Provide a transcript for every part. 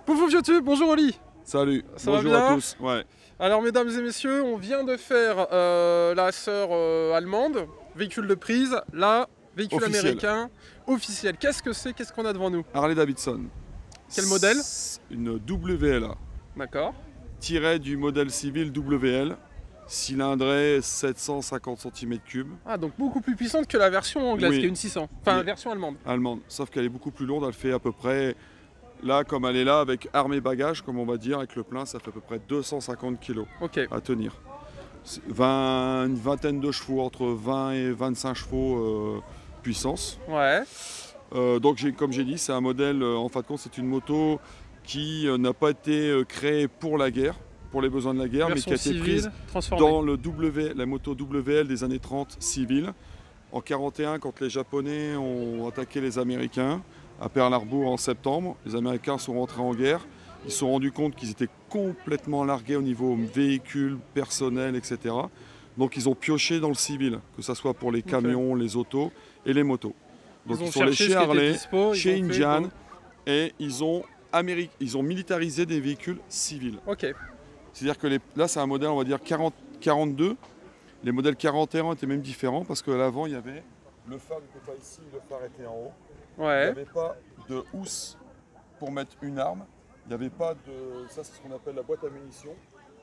Pouf YouTube, bonjour Oli. Salut, Ça va bonjour bien à tous. Ouais. Alors mesdames et messieurs, on vient de faire la sœur allemande, véhicule de prise, là, véhicule Officiel. américain, officiel. Qu'est-ce que c'est? Qu'est-ce qu'on a devant nous? Harley Davidson. Quel modèle? Une WLA. D'accord. Tiré du modèle civil WL, cylindrée 750 cm3. Ah, donc beaucoup plus puissante que la version anglaise, Oui. qui est une 600. Enfin, la Oui. version allemande. Allemande, sauf qu'elle est beaucoup plus lourde, elle fait à peu près, là comme elle est là, avec armée bagage, comme on va dire, avec le plein, ça fait à peu près 250 kg Ok. à tenir. Une vingtaine de chevaux, entre 20 et 25 chevaux puissance. Ouais. Donc comme j'ai dit, c'est un modèle, en fin de compte, c'est une moto qui n'a pas été créée pour la guerre, pour les besoins de la guerre, Version mais qui a été civile, prise transformée. dans la moto WL des années 30 civile. En 1941, quand les Japonais ont attaqué les Américains à Pearl Harbor en septembre, les Américains sont rentrés en guerre. Ils se sont rendus compte qu'ils étaient complètement largués au niveau véhicules, personnel, etc. Donc ils ont pioché dans le civil, que ce soit pour les camions, les autos et les motos. Donc ils sont allés chez Harley, chez Indian, et ils ont militarisé des véhicules civils. Ok. C'est-à-dire que là c'est un modèle, on va dire 42. Les modèles 41 étaient même différents parce qu'à l'avant il y avait le phare n'était pas ici, le phare était en haut. Il n'y Ouais. avait pas de housse pour mettre une arme. Il n'y avait pas de... Ça c'est ce qu'on appelle la boîte à munitions.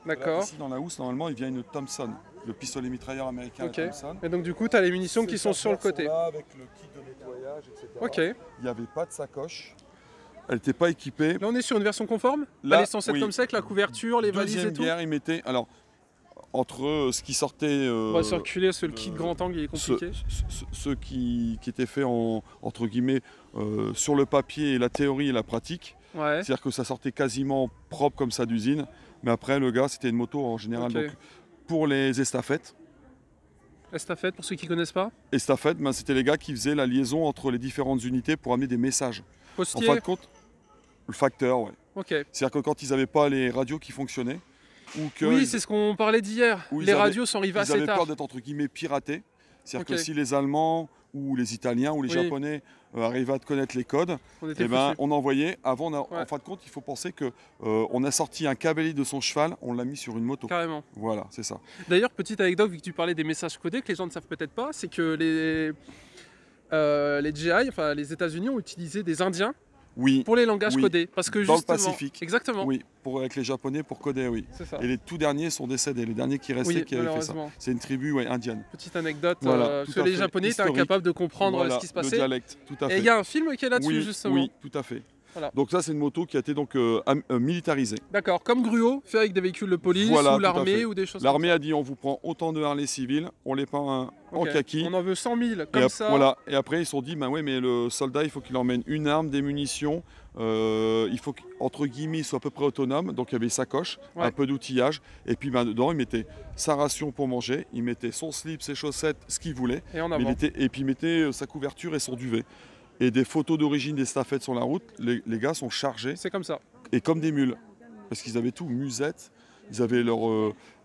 Là, D'accord. ici dans la housse normalement il vient une Thompson, le pistolet mitrailleur américain Ok. Thompson. Et donc du coup, tu as les munitions qui sont sur le côté. Là, avec le kit de nettoyage, etc. Ok. Il n'y avait pas de sacoche. Elle n'était pas équipée. Là, on est sur une version conforme? Là, Elle est censée être oui. comme ça, avec la couverture, les valises Deuxième et tout? guerre, ils mettaient... Alors, entre ce qui sortait... On va circuler, parce que le kit grand angle il est compliqué. Ce qui était fait entre guillemets sur le papier et la théorie et la pratique. Ouais. C'est-à-dire que ça sortait quasiment propre comme ça d'usine. Mais après, le gars, c'était une moto en général. Ok. Donc, pour les estafettes, Estafette, pour ceux qui connaissent pas. estafettes, ben, c'était les gars qui faisaient la liaison entre les différentes unités pour amener des messages. En Postier. fin de compte, le facteur, ouais. Ok. C'est-à-dire que quand ils n'avaient pas les radios qui fonctionnaient, ou que Oui, c'est ce qu'on parlait d'hier. où ils Les avaient- radios sont arrivées ils assez avaient tard. peur d'être entre guillemets piratés. C'est-à-dire Ok. que si les Allemands ou les Italiens ou les Oui. Japonais arrivaient à connaître les codes, On était eh ben, foutus. on envoyait. Avant, Ouais. en fin de compte, il faut penser que on a sorti un cavalier de son cheval, on l'a mis sur une moto. Carrément. Voilà, c'est ça. D'ailleurs, petite anecdote, vu que tu parlais des messages codés, que les gens ne savent peut-être pas, c'est que les GI, enfin les États-Unis, ont utilisé des Indiens Oui, pour les langages Oui. codés. Parce que Dans le justement. Pacifique. Exactement. oui, avec les Japonais pour coder, oui. C'est ça. Et les tout derniers sont décédés, les derniers qui restaient Oui, qui avaient fait ça. malheureusement. C'est une tribu indienne. Petite anecdote, Voilà, parce tout que à les fait. Japonais étaient Historique. incapables de comprendre Voilà, ce qui se le passait. dialecte, tout à Et fait. il y a un film qui est là-dessus, oui, justement. oui, tout à fait. Voilà. Donc ça, c'est une moto qui a été donc militarisée. D'accord, comme Gruau, fait avec des véhicules de police Voilà, ou tout à fait. l'armée ou des choses L'armée comme a dit on vous prend autant de Harley civils, on les peint ça. en Ok. kaki. On en veut 100 000, Et, comme ça. voilà. Et après ils se sont dit bah ouais mais le soldat il faut qu'il emmène une arme, des munitions, il faut qu'entre guillemets il soit à peu près autonome. Donc il y avait sa coche, Ouais. un peu d'outillage, et puis ben, dedans il mettait sa ration pour manger, il mettait son slip, ses chaussettes, ce qu'il voulait, Et en mais avant. et puis il mettait sa couverture et son duvet. Et des photos d'origine des staffettes sur la route, les gars sont chargés C'est comme ça. et comme des mules. Parce qu'ils avaient tout, musette, ils avaient leur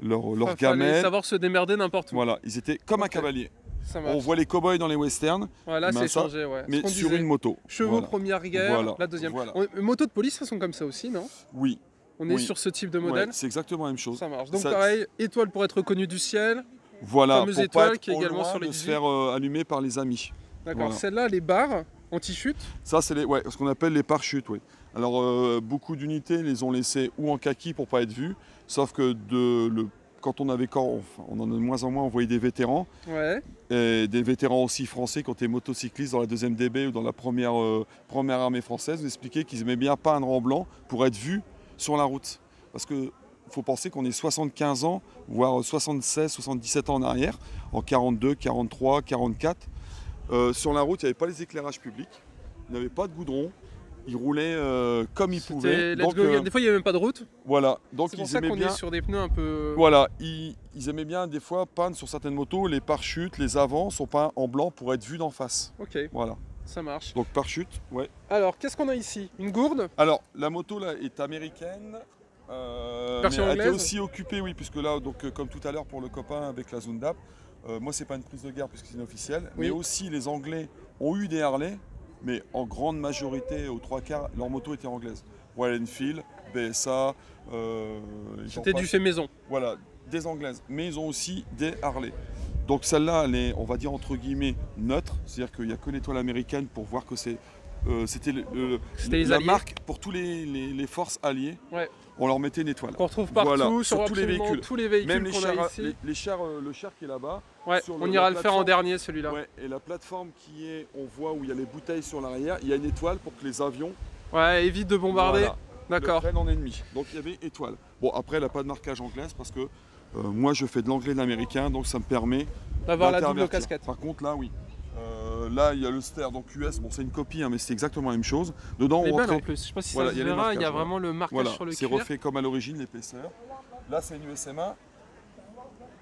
Fallait gamelle. savoir se démerder n'importe où. Voilà, ils étaient comme un Ok. cavalier. Ça marche. On voit les cow-boys dans les westerns, Voilà, ben c'est ça, changé, ouais. Ce mais qu'on sur disait. une moto. Chevaux, Voilà. première guerre, Voilà. la deuxième. Voilà. Motos de police, elles sont comme ça aussi, non? Oui, On est Oui. sur ce type de ouais, modèle. c'est exactement la même chose. Ça marche. Donc Ça- pareil, étoile pour être reconnue du ciel. Voilà, fameuse pour étoile pas être qui est trop également loin sur les de se 18. faire allumer par les amis. D'accord. Voilà. Celle-là, les barres anti-chute. Ça, c'est ce qu'on appelle les pare-chutes. Oui. Alors, beaucoup d'unités les ont laissées ou en kaki pour pas être vues, sauf que quand on avait on en a de moins en moins envoyé des vétérans, Ouais. et des vétérans aussi français qui ont été motocyclistes dans la 2e DB ou dans la première armée française, nous expliquaient qu'ils aimaient bien peindre en blanc pour être vus sur la route. Parce que faut penser qu'on est 75 ans, voire 76, 77 ans en arrière, en 42, 43, 44. Sur la route, il n'y avait pas les éclairages publics, il n'y avait pas de goudron, ils roulaient comme ils pouvaient. C'était let's Donc, go again. Des fois, il n'y a même pas de route. voilà, donc C'est pour ils ça aimaient qu'on bien. est sur des pneus un peu. Voilà, ils aimaient bien des fois peindre sur certaines motos, les pare-chutes, les avants sont peints en blanc pour être vus d'en face. Ok, Voilà, ça marche. donc pare-chute, ouais. Alors, qu'est-ce qu'on a ici? Une gourde? Alors, la moto là est américaine. Version mais elle était anglaise aussi occupée, oui, puisque là, donc, comme tout à l'heure pour le copain avec la Zundap, moi c'est pas une prise de guerre puisque c'est inofficiel, Oui. mais aussi les Anglais ont eu des Harley mais en grande majorité, aux 3/4, leurs motos étaient anglaises. Royal Enfield, BSA, C'était du fait maison. voilà, des anglaises. Mais ils ont aussi des Harley. Donc celle-là, elle est, on va dire entre guillemets, neutre. C'est-à-dire qu'il n'y a que l'étoile américaine pour voir que c'était les la alliés. marque pour tous les forces alliées. Ouais. On leur mettait une étoile. Qu'on retrouve partout, Voilà, sur tous les véhicules. tous les véhicules Même les qu'on chars, a ici. les chars, le char qui est là-bas. Ouais, sur on ira la le faire en plateforme. dernier celui-là. Ouais, et la plateforme qui est, on voit où il y a les bouteilles sur l'arrière, il y a une étoile pour que les avions Ouais, évite de bombarder. voilà, le D'accord. prennent en ennemi. Donc il y avait étoile. Bon, après, elle n'a pas de marquage anglaise parce que moi je fais de l'anglais et de l'américain, donc ça me permet D'avoir la double d'intervertir. casquette. Par contre, là, oui. Là, il y a le Ster, donc US, bon, c'est une copie, hein, mais c'est exactement la même chose. Dedans, Elle est on belle en rentrait. plus. Je sais pas si Voilà, ça il se y a les verra, il y a marquages, vraiment le marquage Voilà, sur le c'est cuir. refait comme à l'origine, l'épaisseur. Là, c'est une USMA.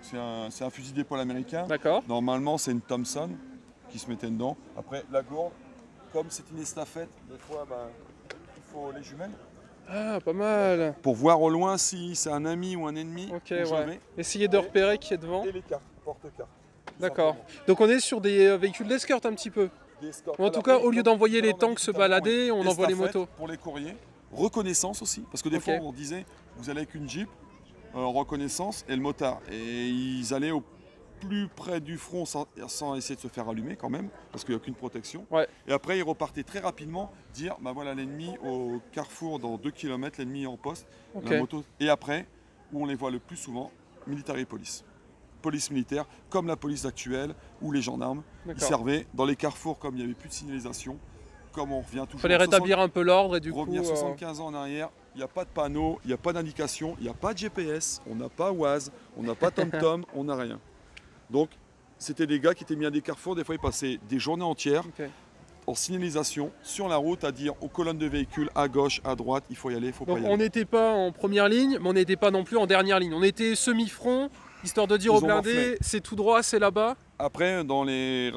C'est un fusil d'épaule américain. D'accord. Normalement, c'est une Thompson qui se mettait dedans. Après, la gourde, comme c'est une estafette, des fois, il faut les jumelles. Ah, pas mal. Pour voir au loin si c'est un ami ou un ennemi. Ok, où je ouais. vais. Essayez de repérer qui est devant. Et les cartes, porte-cartes. D'accord. Donc on est sur des véhicules d'escorte un petit peu. Ou en tout cas, au lieu d'envoyer les tanks se balader, on envoie les motos. Pour les courriers. Reconnaissance aussi, parce que des Ok. fois on disait, vous allez avec une Jeep, reconnaissance et le motard. Et ils allaient au plus près du front sans essayer de se faire allumer quand même, parce qu'il n'y a aucune protection. Ouais. Et après ils repartaient très rapidement, dire, bah voilà l'ennemi au carrefour dans 2 km, l'ennemi est en poste, Ok. la moto. Et après, où on les voit le plus souvent, military police. Police militaire, comme la police actuelle ou les gendarmes. Ils D'accord. servaient dans les carrefours, comme il n'y avait plus de signalisation, comme on revient toujours. Fallait rétablir un peu l'ordre et du coup. Revenir 75 ans en arrière, il n'y a pas de panneau, il n'y a pas d'indication, il n'y a pas de GPS, on n'a pas Waze, on n'a pas TomTom, on n'a rien. Donc, c'était des gars qui étaient mis à des carrefours, des fois ils passaient des journées entières Ok. en signalisation sur la route, à dire aux colonnes de véhicules, à gauche, à droite, il faut y aller, il faut Donc pas y on aller. n'était pas en première ligne, mais on n'était pas non plus en dernière ligne. On était semi-front, histoire de dire Ils aux ont blindés, morflé. c'est tout droit, c'est là-bas. Après, dans les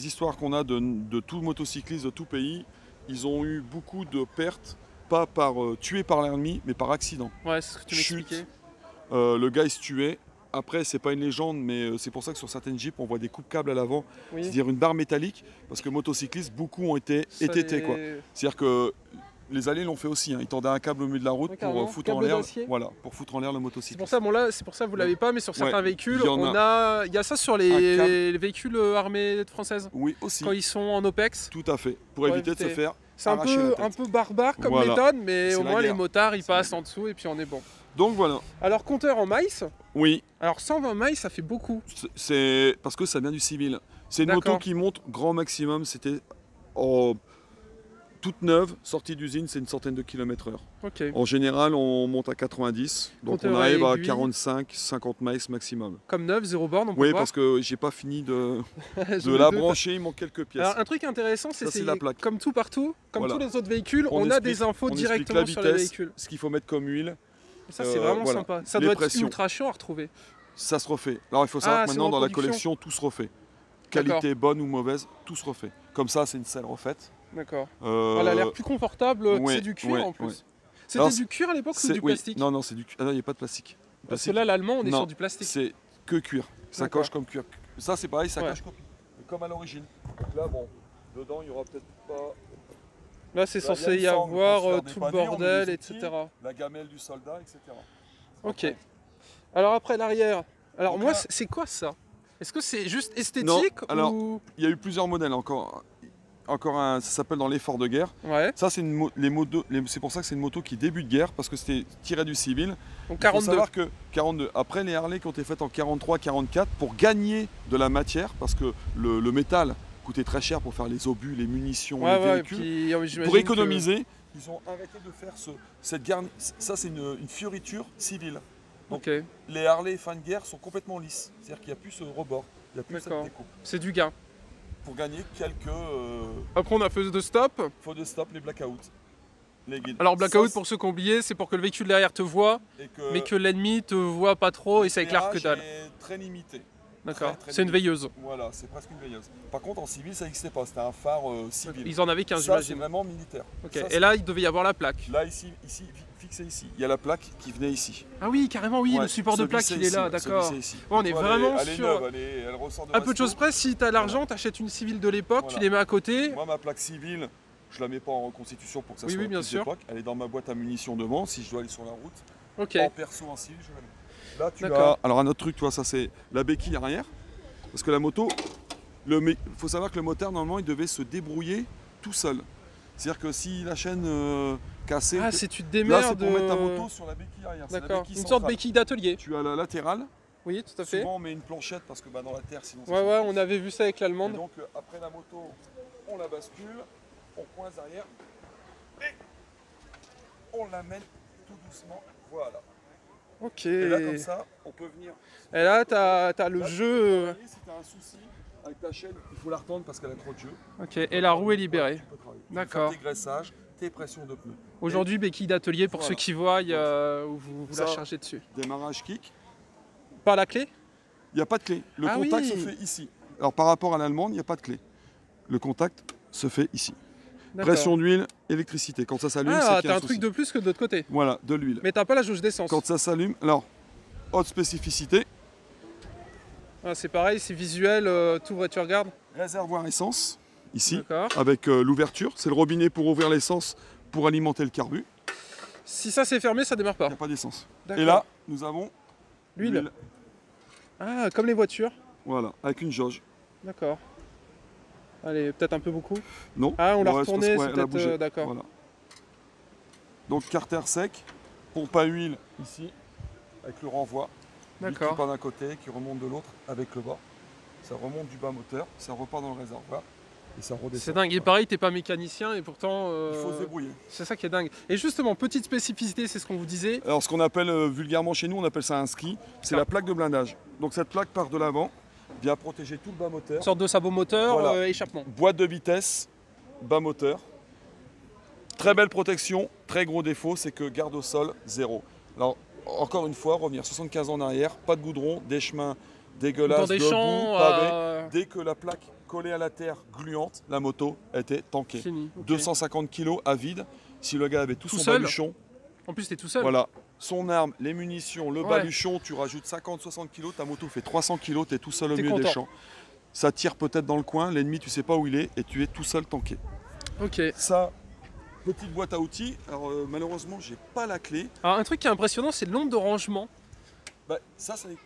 histoires qu'on a de tout motocycliste de tout pays, ils ont eu beaucoup de pertes, pas tués par l'ennemi, mais par accident. Ouais, c'est ce que tu Chute. m'expliquais. Le gars il se tuait. Après, c'est pas une légende, mais c'est pour ça que sur certaines Jeeps, on voit des coupes-câbles à l'avant, Oui. c'est-à-dire une barre métallique, parce que motocyclistes, beaucoup ont été Ça étêtés, les- quoi. C'est-à-dire que les alliés l'ont fait aussi, hein. Ils tendaient un câble au milieu de la route Ouais, pour carrément. foutre en Câble l'air, d'acier. voilà, pour foutre en l'air le C'est motocycliste. pour ça, bon là, c'est pour ça que vous l'avez pas, mais sur certains Ouais, véhicules, il y en il y a ça sur Un câble. les véhicules armées françaises. Oui, aussi, Quand ils sont en OPEX. tout à fait, pour Pour éviter de se éviter. faire C'est un arracher la peu, tête. un peu barbare comme Voilà. méthode, mais C'est au la moins les guerre. motards ils C'est la passent guerre. en dessous et puis on est bon. Donc voilà, Alors compteur en miles, oui, alors 120 miles ça fait beaucoup. c'est parce que ça vient du civil. C'est une moto D'accord. qui monte grand maximum, c'était toute neuve, sortie d'usine, c'est une centaine de kilomètres/heure. Ok. En général, on monte à 90, donc Compteur on à arrive à aiguille. 45, 50 miles maximum. Comme neuf, 0 borne, on peut Oui, voir. parce que j'ai pas fini de Je la me doute. brancher, il manque quelques pièces. Alors un truc intéressant, Ça, c'est c'est la plaque. comme tout partout, comme Voilà. tous les autres véhicules, on a explique- des infos on explique directement la sur les vitesse, véhicules. ce qu'il faut mettre comme huile, Et ça c'est vraiment voilà. sympa. Ça Les doit être pressions. ultra chiant à retrouver. ça se refait. Alors il faut savoir Ah, que c'est maintenant en dans la production. collection, tout se refait. Qualité bonne ou mauvaise, tout se refait. Comme ça, c'est une selle refaite. D'accord. Euh, Elle a l'air plus confortable, ouais, c'est du cuir ouais, en plus. ouais. C'était Alors, du cuir à l'époque ou c'est- du oui, plastique? Non, non, c'est du. Ah non, il n'y a pas de plastique. Parce que là l'allemand on est Non, sur du plastique. C'est que cuir. Ça D'accord. coche comme cuir. Ça, c'est pareil, ça Ouais. coche comme à l'origine. Donc là, bon, dedans, il n'y aura peut-être pas Là c'est Là, il y a censé une y sangle avoir pour se faire tout le dépanner, on met bordel, les etc. outils, la gamelle du soldat, etc. Ok. Alors après l'arrière. Alors Donc moi là- c'est quoi ça? Est-ce que c'est juste esthétique Non, alors- ou... Il y a eu plusieurs modèles encore. Encore un, ça s'appelle dans l'effort de guerre. Ouais. Ça, c'est c'est pour ça que c'est une moto qui début de guerre parce que c'était tiré du civil. Donc Il faut 42. savoir que 42. Après les Harley qui ont été faites en 43, 44 pour gagner de la matière parce que le métal coûtait très cher pour faire les obus, les munitions, Ouais, les ouais, et véhicules. puis j'imagine Pour que- économiser, ils ont arrêté de faire cette garni. Ça, c'est une fioriture civile. Ok, Les Harley fin de guerre sont complètement lisses. C'est-à-dire qu'il n'y a plus ce rebord, il n'y a plus cette D'accord. découpe. c'est du gain. Pour gagner quelques Après on a fait de stop. faut de stop, les blackouts. Les guides. Alors blackout Ça, pour ceux qui ont oublié, c'est pour que le véhicule derrière te voit, et mais que l'ennemi te voit pas trop et ça éclaire que dalle. est très limité. D'accord, très c'est une limité. veilleuse. Voilà, c'est presque une veilleuse. Par contre, en civil, ça n'existait pas. C'était un phare civil. Ils en avaient 15 Ça, c'est j'imagine. vraiment militaire. Ok. Ça, Et là il devait y avoir la plaque. Là, ici, fixé ici. Il y a la plaque qui venait ici. Ah oui, carrément, oui, Ouais, le support se de plaque, vissait il est ici, là, ouais, se d'accord. vissait ici. On est Toi, vraiment elle est sur neuve, elle ressort de un peu de resto. choses près. Si tu as l'argent, Voilà. tu achètes une civile de l'époque, Voilà. tu les mets à côté. Moi, ma plaque civile, je la mets pas en reconstitution pour que ça Oui, soit oui, bien plus sûr. d'époque. Elle est dans ma boîte à munitions devant, si je dois aller sur la route. Ok, En perso, en civil, je la mets. Là, tu D'accord. as... Alors un autre truc, toi, ça c'est la béquille arrière. Parce que la moto, il faut savoir que le moteur, normalement, il devait se débrouiller tout seul. C'est-à-dire que si la chaîne cassée... ah, si tu te Là, démerdes. c'est pour mettre ta moto sur la béquille arrière. C'est la D'accord, béquille une sorte de centrale. béquille d'atelier. Tu as la latérale. Oui, tout à fait. Souvent, on met une planchette parce que dans la terre, sinon ça Ouais, ouais, s'enfonce. on avait vu ça avec Et l'allemande. donc, après la moto, on la bascule, on coince derrière et on l'amène tout doucement. Voilà. Ok. Et là, comme ça, on peut venir. Et là, t'as le Là, jeu. Si tu as un souci avec ta chaîne, il faut la retendre parce qu'elle a trop de jeu. Ok, et la roue est libérée. Tu peux travailler. Tu peux D'accord. faire tes graissages, tes pressions de pneus. Aujourd'hui, béquille d'atelier pour Voilà. ceux qui voient où vous la Ça. chargez dessus. Démarrage kick. Pas la clé? Il n'y a pas de clé. Le Ah contact oui. se fait ici. Alors par rapport à l'allemande, il n'y a pas de clé. Le contact se fait ici. D'accord. Pression d'huile, électricité. Quand ça s'allume, c'est Ah, qu'il y a t'as un un truc souci. de plus que de l'autre côté. Voilà, de l'huile. Mais t'as pas la jauge d'essence. Quand ça s'allume, alors, haute spécificité, Ah, c'est pareil, c'est visuel, t'ouvres et tu regardes. réservoir essence, ici, D'accord. avec l'ouverture. C'est le robinet pour ouvrir l'essence, pour alimenter le carbu. Si ça c'est fermé, ça démarre Il pas. n'y a pas d'essence. D'accord. Et là, nous avons L'huile. Ah, comme les voitures. Voilà, avec une jauge. D'accord. Allez, peut-être un peu beaucoup. Non. Ah, on l'a Ouais, retourné, c'est parce c'est que, ouais, elle a peut-être, bougé. d'accord. Voilà. Donc carter sec, pompe à huile ici, avec le renvoi. L'huile qui D'accord. part d'un côté, qui remonte de l'autre avec le bas. Ça remonte du bas moteur, ça repart dans le réservoir et ça redescend. C'est dingue. Et pareil, t'es pas mécanicien et pourtant. Il faut se débrouiller. C'est ça qui est dingue. Et justement, petite spécificité, c'est ce qu'on vous disait. Alors ce qu'on appelle vulgairement chez nous, on appelle ça un ski, c'est Ah. la plaque de blindage. Donc cette plaque part de l'avant, vient protéger tout le bas moteur. Une sorte de sabot moteur, Voilà. échappement. Boîte de vitesse, bas moteur. Très belle protection, très gros défaut, c'est que garde au sol, zéro. Alors encore une fois, revenir 75 ans en arrière, pas de goudron, des chemins dégueulasses, Dans des debout, champs, pavés. Dès que la plaque collée à la terre gluante, la moto était tankée. fini. Ok. 250 kg à vide. Si le gars avait tout Tout son seul baluchon, En plus, t'es tout seul. voilà, son arme, les munitions, le Ouais. baluchon, tu rajoutes 50-60 kg, ta moto fait 300 kg, tu es tout seul au T'es milieu des content. champs. Ça tire peut-être dans le coin, l'ennemi tu sais pas où il est et tu es tout seul tanké. Ok. Ça, petite boîte à outils, alors malheureusement j'ai pas la clé. Alors, un truc qui est impressionnant, c'est le nombre de rangements. Bah, ça c'était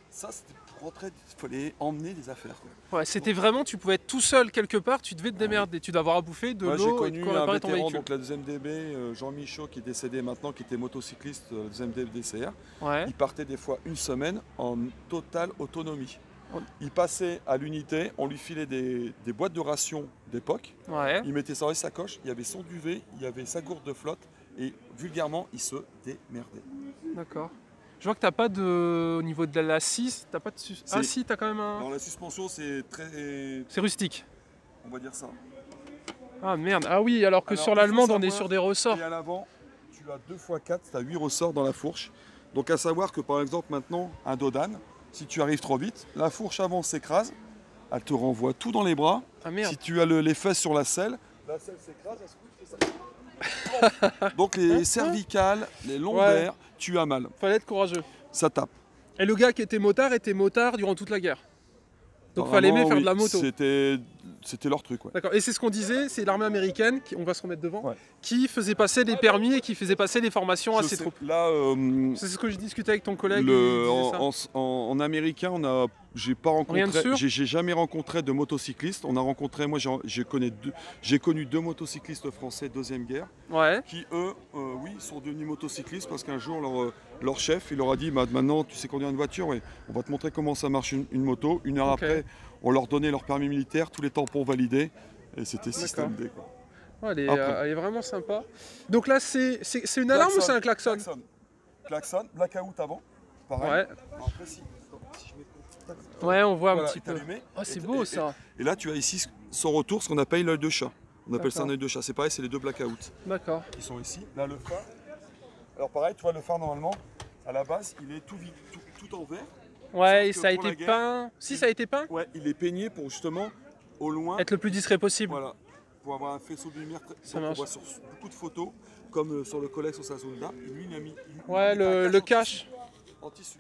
pour rentrer, il fallait emmener des affaires. Quoi. Ouais, c'était vraiment, tu pouvais être tout seul quelque part, tu devais te démerder. Tu dois avoir à bouffer de Moi j'ai l'eau et connu de quoi un réparer ton vétéran, véhicule. donc la deuxième DB, Jean Michaud qui est décédé maintenant, qui était motocycliste, la deuxième DCR. Ouais. Il partait des fois une semaine en totale autonomie. Oh. Il passait à l'unité, on lui filait des boîtes de rations d'époque, Ouais. il mettait ça dans les sacoches, il y avait son duvet, il y avait sa gourde de flotte, et vulgairement, il se démerdait. D'accord. Je vois que t'as pas de. Au niveau de la 6, t'as pas de. Ah Si. si, t'as quand même un. Alors la suspension, c'est très... C'est rustique. on va dire ça. Ah merde. Ah oui, alors que Alors, sur il faut l'allemande, on est savoir- sur des ressorts. Et à l'avant, tu as 2x4, tu as 8 ressorts dans la fourche. Donc à savoir que par exemple maintenant, un Dodan, si tu arrives trop vite, la fourche avant s'écrase, elle te renvoie tout dans les bras. Ah merde. Si tu as les fesses sur la selle s'écrase, elle se couche, ça. Donc les cervicales, les lombaires, tu as mal. Fallait être courageux. Ça tape. Et le gars qui était motard durant toute la guerre. Donc fallait aimer Vraiment, faire de la oui, moto. C'était leur truc. Ouais. D'accord. Et c'est ce qu'on disait, c'est l'armée américaine, on va se remettre devant, Ouais. qui faisait passer les permis et qui faisait passer les formations à Je ses sais, troupes. là, C'est ce que j'ai discuté avec ton collègue. Le- il disait ça. en américain, j'ai pas Rien de rencontré, sûr j'ai jamais rencontré de motocyclistes. On a rencontré, moi j'ai connu deux motocyclistes français deuxième guerre, Ouais. qui eux, oui, sont devenus motocyclistes parce qu'un jour leur chef, il leur a dit, maintenant tu sais conduire une voiture, ouais, on va te montrer comment ça marche une moto. Une heure Ok. après, on leur donnait leur permis militaire, tous les tampons validés, et c'était système D. Quoi. Ouais, Après. elle est vraiment sympa. Donc là, c'est une alarme ou c'est un klaxon? Klaxon, blackout avant, pareil. Ouais. Alors après, si je mets le contact, Ouais, on voit un voilà, petit est peu. allumé, Oh, c'est et- beau et- ça. Et là, tu as ici son retour, ce qu'on appelle l'œil de chat. On appelle ça un D'accord. œil de chat. C'est pareil, c'est les deux blackouts D'accord. qui sont ici. Là, le phare. Alors pareil, tu vois, le phare, normalement, à la base, il est tout vide, tout en vert. Ouais, et Sauf que ça a pour été la guerre, peint. Si, ça a été peint? Ouais, il est peigné pour justement, au loin, Être le plus discret possible. voilà. pour avoir un faisceau de lumière. Ça Donc, on marche. voit sur beaucoup de photos, comme sur le Colex au Sazunda. Et lui, il a mis, Ouais, il a mis un le cache cache. en tissu.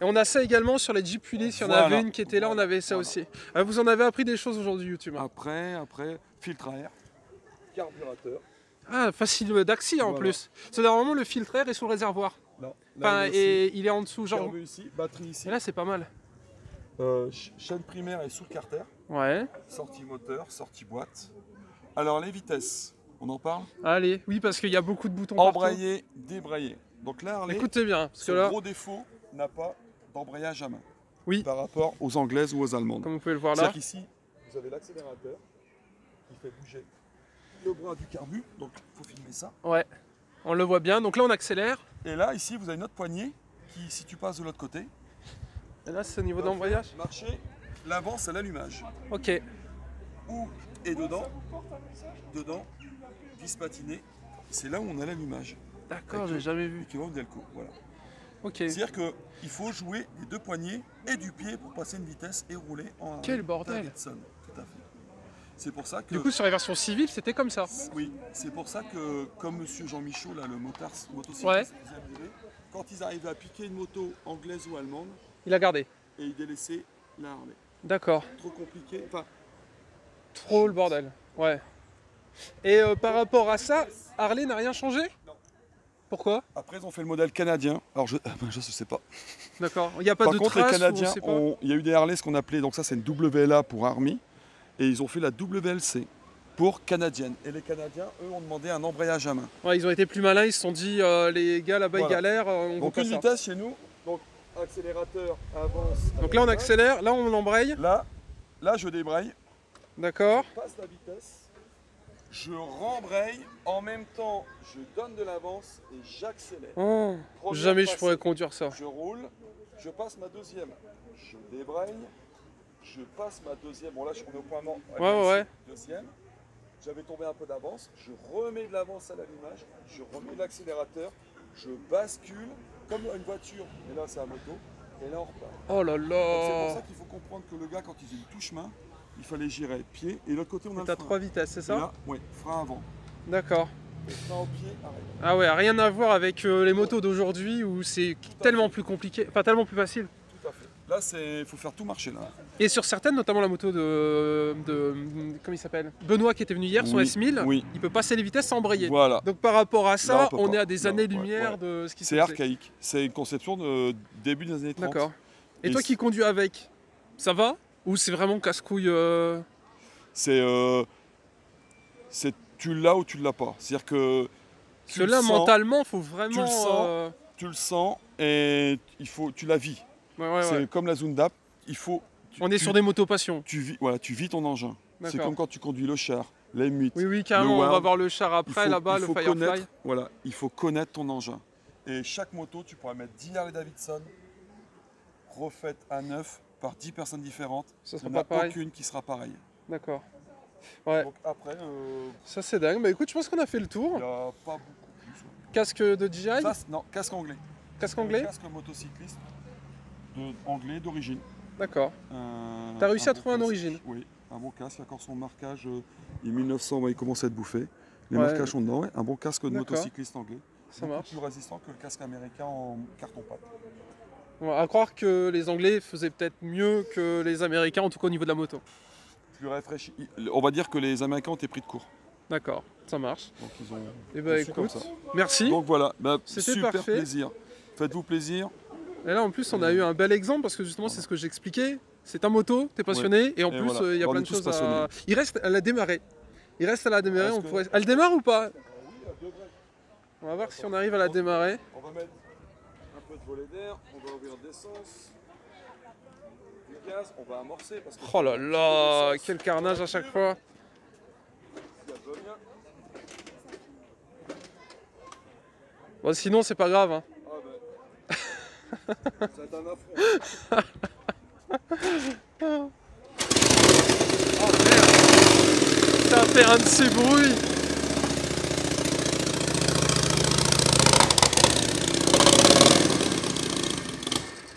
Et on a ça également sur les Jeep Willys. Il y en Voilà. avait une qui était là, on avait ça Voilà. aussi. Ah, vous en avez appris des choses aujourd'hui, YouTube. Après, filtre à air, carburateur. Ah, facile d'accès en Voilà. plus. C'est normalement le filtre air est sous le réservoir. Non, Enfin, là, il est et il est en dessous, genre. carbu ici, batterie ici. Et là, c'est pas mal. Chaîne primaire est sous le carter. Ouais. Sortie moteur, sortie boîte. Alors les vitesses, on en parle. Allez, oui, parce qu'il y a beaucoup de boutons partout. Embrayer, débrayer. Donc là, Harley, Écoutez bien, parce que son là, gros défaut n'a pas d'embrayage à main. Oui. Par rapport aux anglaises ou aux allemandes. comme vous pouvez le voir là. C'est-à-dire qu'ici, vous avez l'accélérateur qui fait bouger le bras du carbu. Donc il faut filmer ça. Ouais, on le voit bien. Donc là, on accélère. Et là, ici, vous avez une autre poignée qui, si tu passes de l'autre côté, Et là, c'est au niveau d'embrayage. marcher l'avant, c'est l'allumage. Ok. Et dedans, vis patinée, c'est là où on a l'allumage. D'accord, j'ai jamais vu. Qui va au Delco. Voilà. Ok. C'est-à-dire qu'il faut jouer les deux poignets et du pied pour passer une vitesse et rouler en Quel bordel. Davidson. Tout à fait. C'est pour ça que. Du coup, sur les versions civiles, c'était comme ça. Oui, c'est pour ça que, comme monsieur Jean Michaud, là, le motocycliste, Ouais. que vous avez vu, quand ils arrivaient à piquer une moto anglaise ou allemande, Il a gardé. et ils délaissaient la Harley. D'accord. Trop compliqué. Enfin, Trop le bordel. Ouais. Et par rapport à ça, Harley n'a rien changé? Non. Pourquoi? après, ils ont fait le modèle canadien. Alors, je sais pas. D'accord. Il n'y a pas Par de contre, les traces ou on Canadiens, sait pas. il y a eu des Harley, ce qu'on appelait, donc ça c'est une WLA pour Army, et ils ont fait la WLC pour canadienne. Et les Canadiens, eux, ont demandé un embrayage à main. Ouais, ils ont été plus malins, ils se sont dit les gars là-bas Voilà. ils galèrent, on veut Donc pas une ça. vitesse chez nous, donc accélérateur, avance. Donc là on accélère, là on embraye, Là, je débraye, d'accord. je passe la vitesse, je rembraye, en même temps je donne de l'avance et j'accélère. Oh, Première jamais je passée. pourrais conduire ça. Je roule, je passe ma deuxième, je débraye, je passe ma deuxième, bon là on est au point mort, Ouais. deuxième, j'avais tombé un peu d'avance, je remets de l'avance à l'allumage, je remets l'accélérateur, je bascule comme une voiture, et là c'est à moto, et là on repart. Oh là Donc, c'est pour là. ça qu'il faut comprendre que le gars quand il faisait une touche main, il fallait girer pied, et de l'autre côté on a le T'as frein. 3 vitesses, c'est Et ça? là, ouais, frein avant, D'accord. et frein au pied, arrête. Ah ouais, rien à voir avec les motos d'aujourd'hui où c'est tellement plus compliqué, enfin tellement plus facile. Tout à fait. Là il faut faire tout marcher là. Et sur certaines, notamment la moto de comment il s'appelle? Benoît qui était venu hier, son Oui, S1000, oui. il peut passer les vitesses sans embrayer. Voilà. Donc par rapport à ça, Là, on peut on pas. est à des Non, années-lumière ouais. de ce qui se C'est faisait. archaïque, c'est une conception de début des années 30. D'accord. Et Et toi c'est- qui conduis avec, ça va? Ou c'est vraiment casse-couille C'est tu l'as ou tu l'as pas. C'est-à-dire que Parce que là, mentalement, faut vraiment. tu le sens. tu le sens et tu la vis. Ouais. C'est comme la Zundap, il faut. On est sur des motos passion. Tu vis ton engin. C'est D'accord. comme quand tu conduis le char, la M8. Oui, carrément, on va Ward. voir le char après, là-bas, le Firefly. connaître, voilà, il faut connaître ton engin. Et chaque moto, tu pourras mettre 10 Harley Davidson, refaites à neuf par 10 personnes différentes. Ça Il sera n'y en a pas pareil. aucune qui sera pareille. D'accord. Ouais, Donc après, ça c'est dingue. Bah écoute, je pense qu'on a fait le il tour. n'y a pas beaucoup plus. Casque de DJI, Ça, non, casque anglais. casque anglais. Casque motocycliste anglais d'origine. D'accord. T'as réussi à trouver un casque. origine? Oui, un bon casque, il y a encore son marquage. Il est 1900, ouais, il commence à être bouffé. Les Ouais. marquages sont dedans, ouais. Un bon casque de D'accord. motocycliste anglais. Ça Beaucoup marche. plus résistant que le casque américain en carton-pâte. On va croire que les Anglais faisaient peut-être mieux que les Américains, en tout cas au niveau de la moto. Plus rafraîchi. On va dire que les Américains ont été pris de court. D'accord, ça marche. Donc ils ont. Et bah ils sont comme écoute, ça. merci. Donc voilà, C'était super parfait. plaisir. Faites-vous plaisir. Et là en plus, on a eu un bel exemple parce que justement, c'est ce que j'expliquais. C'est un moto, t'es passionné, et en Et plus, voilà. il y a On plein est de tous choses à. passionnés. Il reste à la démarrer. Il reste à la démarrer, Est-ce on que- pourrait. Elle démarre ou pas? Oui, elle devrait. On va voir si on arrive à la démarrer. On va mettre un peu de volet d'air, on va ouvrir d'essence, du gaz, on va amorcer parce que. Oh là là, quel carnage à chaque fois. Si elle veut bien. Bon, sinon, c'est pas grave. Hein. Ah ben. C'est un affront. Oh merde! Ça va faire un de ces bruits!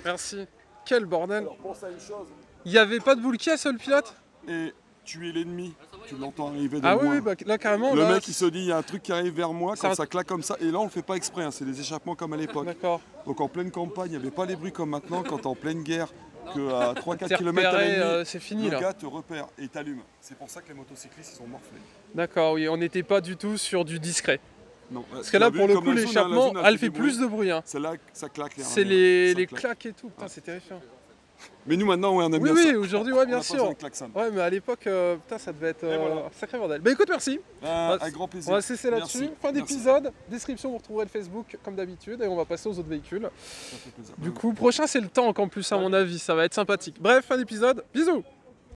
Merci. Quel bordel! Alors pense à une chose, Il n'y avait pas de boule qui à seul pilote? et tuer l'ennemi. Tu l'entends arriver de Ah loin. oui, bah, là carrément. Le là, mec il se dit il y a un truc qui arrive vers moi, C'est quand un- ça claque comme ça, et là on le fait pas exprès, hein, c'est des échappements comme à l'époque. D'accord. Donc en pleine campagne, il n'y avait pas les bruits comme maintenant, quand t'es en pleine guerre, qu'à 3-4 T'es km à repéré, l'ennemi, c'est fini le là. gars te repère et t'allume. C'est pour ça que les motocyclistes ils sont morflés. D'accord, oui, on n'était pas du tout sur du discret. Non, Parce que là, pour le coup, l'échappement, elle fait plus de bruit. Hein. Celle-là, ça claque. C'est ça les claque. claques et tout. Putain, c'est terrifiant. Mais nous maintenant, ouais, on aime Oui, bien ça. oui, aujourd'hui, ouais, On bien a pas besoin sûr. de klaxon. Ouais, mais à l'époque, putain, ça devait être voilà. un sacré bordel. Bah écoute, merci. Avec grand plaisir. On va cesser là-dessus. Merci. Fin Merci. d'épisode. Description, vous retrouverez le Facebook comme d'habitude. Et on va passer aux autres véhicules. Ça fait plaisir. Du coup, prochain, c'est le tank en plus, à mon avis. Ça va être sympathique. Bref, fin d'épisode. Bisous.